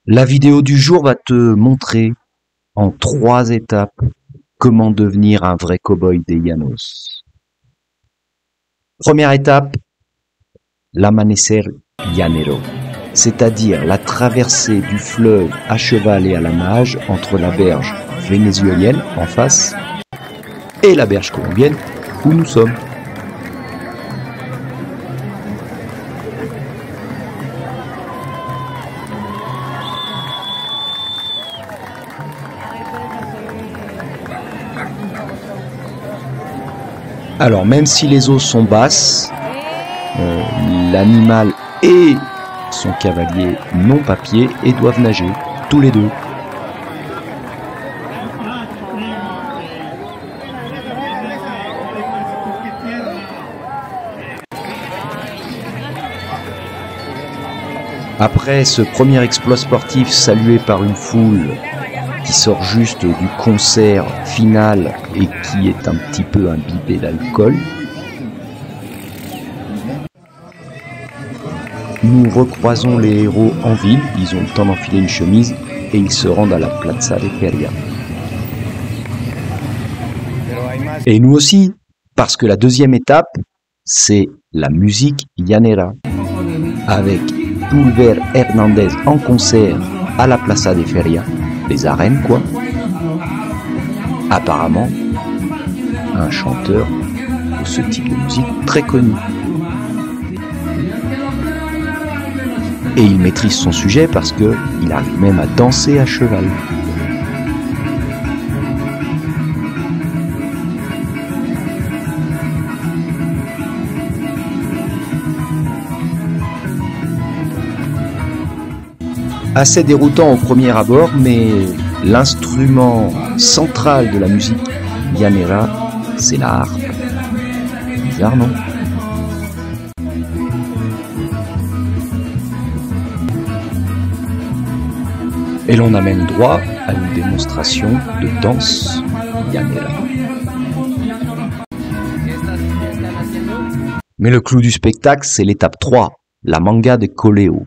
La vidéo du jour va te montrer en 3 étapes comment devenir un vrai cow-boy des Llanos. Première étape, l'amanecer llanero, c'est-à-dire la traversée du fleuve à cheval et à la nage entre la berge vénézuélienne en face et la berge colombienne où nous sommes. Alors même si les eaux sont basses, l'animal et son cavalier n'ont pas pied et doivent nager, tous les deux. Après ce premier exploit sportif salué par une foule qui sort juste du concert final et qui est un petit peu imbibé d'alcool, nous recroisons les héros en ville. Ils ont le temps d'enfiler une chemise et ils se rendent à la Plaza de Feria. Et nous aussi, parce que la deuxième étape, c'est la musique llanera, avec Pulver Hernández en concert à la Plaza de Feria, les arènes quoi. Apparemment, un chanteur de ce type de musique très connu. Et il maîtrise son sujet parce que il arrive même à danser à cheval. Assez déroutant au premier abord, mais l'instrument central de la musique llanera, c'est la harpe. Bizarre, non? Et l'on amène droit à une démonstration de danse llanera. Mais le clou du spectacle, c'est l'étape 3, la manga de Coleo.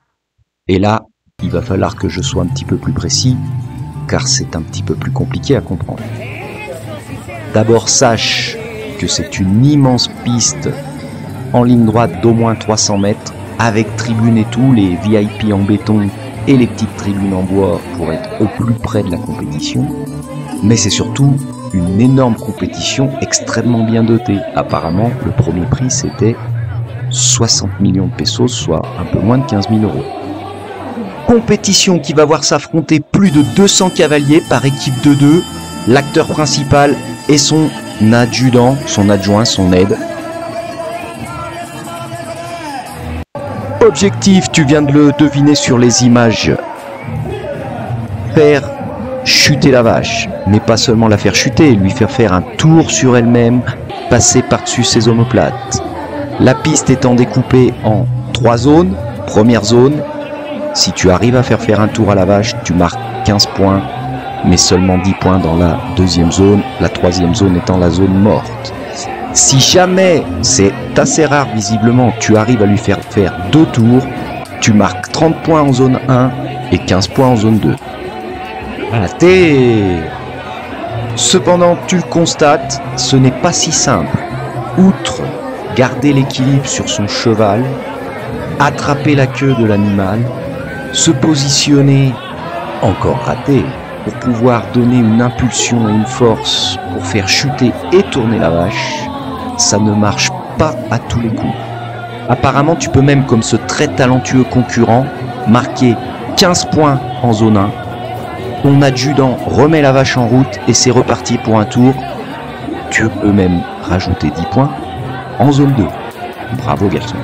Et là, il va falloir que je sois un petit peu plus précis, car c'est un petit peu plus compliqué à comprendre. D'abord, sache que c'est une immense piste en ligne droite d'au moins 300 mètres, avec tribunes et tout, les VIP en béton et les petites tribunes en bois pour être au plus près de la compétition. Mais c'est surtout une énorme compétition extrêmement bien dotée. Apparemment, le premier prix, c'était 60 millions de pesos, soit un peu moins de 15 000 euros. Compétition qui va voir s'affronter plus de 200 cavaliers par équipe de 2, l'acteur principal et son adjudant, son adjoint, son aide. Objectif, tu viens de le deviner sur les images, faire chuter la vache, mais pas seulement la faire chuter, lui faire un tour sur elle-même, passer par-dessus ses omoplates. La piste étant découpée en 3 zones, première zone, si tu arrives à faire un tour à la vache, tu marques 15 points, mais seulement 10 points dans la deuxième zone, la troisième zone étant la zone morte. Si jamais, c'est assez rare visiblement, tu arrives à lui faire 2 tours, tu marques 30 points en zone 1 et 15 points en zone 2. Raté! Cependant, tu le constates, ce n'est pas si simple. Outre garder l'équilibre sur son cheval, attraper la queue de l'animal, se positionner, encore raté, pour pouvoir donner une impulsion et une force pour faire chuter et tourner la vache, ça ne marche pas à tous les coups. Apparemment, tu peux même, comme ce très talentueux concurrent, marquer 15 points en zone 1. Ton adjudant remet la vache en route et c'est reparti pour un tour. Tu peux même rajouter 10 points en zone 2. Bravo garçon.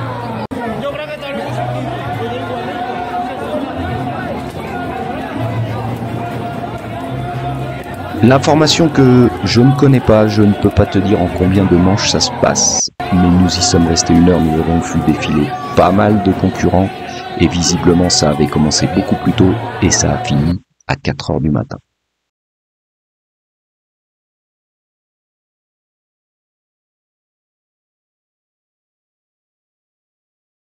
L'information que je ne connais pas, je ne peux pas te dire en combien de manches ça se passe. Mais nous y sommes restés 1 heure, nous avons vu défiler pas mal de concurrents. Et visiblement ça avait commencé beaucoup plus tôt et ça a fini à 4 heures du matin.